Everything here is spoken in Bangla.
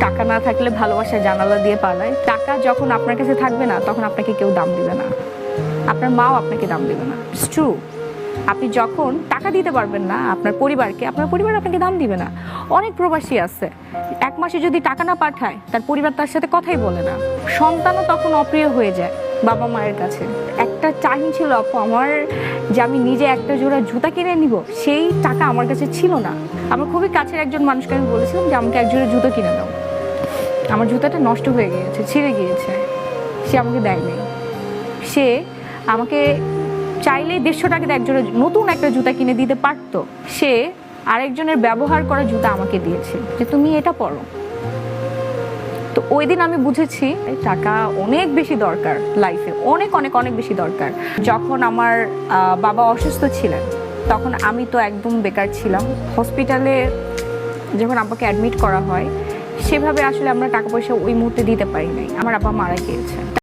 টাকা না থাকলে ভালোবাসার জানালা দিয়ে পালায়। টাকা যখন আপনার কাছে থাকবে না, তখন আপনাকে কেউ দাম দিবে না, আপনার মাও আপনাকে দাম দিবে না। It's true. আপনি যখন টাকা দিতে পারবেন না আপনার পরিবারকে, আপনার পরিবার আপনাকে দাম দিবে না। অনেক প্রবাসী আছে, 1 মাসে যদি টাকা না পাঠায় তার পরিবার তার সাথে কথাই বলে না। সন্তানও তখন অপ্রিয় হয়ে যায় বাবা মায়ের কাছে। একটা টাইম ছিল আপু আমার, যে আমি নিজে একটা জোড়া জুতা কিনে নিব, সেই টাকা আমার কাছে ছিল না। আমার খুবই কাছের একজন মানুষকে আমি বলেছিলাম যে আমাকে এক জোড়া জুতো কিনে দাও। আমার জুতাটা নষ্ট হয়ে গিয়েছে, ছিঁড়ে গিয়েছে, সে আমাকে দেয়নি। সে আমাকে চাইলেই 150 টাকা দিয়ে একজোড়া নতুন একটা জুতা কিনে দিতে পারতো। সে আরেকজনের ব্যবহার করা জুতা আমাকে দিয়েছে যে তুমি এটা পরো। তো ওই দিন আমি বুঝেছি টাকা অনেক বেশি দরকার লাইফে, অনেক অনেক অনেক বেশি দরকার। যখন আমার বাবা অসুস্থ ছিলেন তখন আমি তো একদম বেকার ছিলাম। হসপিটালে যখন আব্বাকে অ্যাডমিট করা হয়, সেভাবে আসলে আমরা টাকা পয়সা ওই মুহূর্তে দিতে পারি নাই। আমার আব্বা মারা গিয়েছে।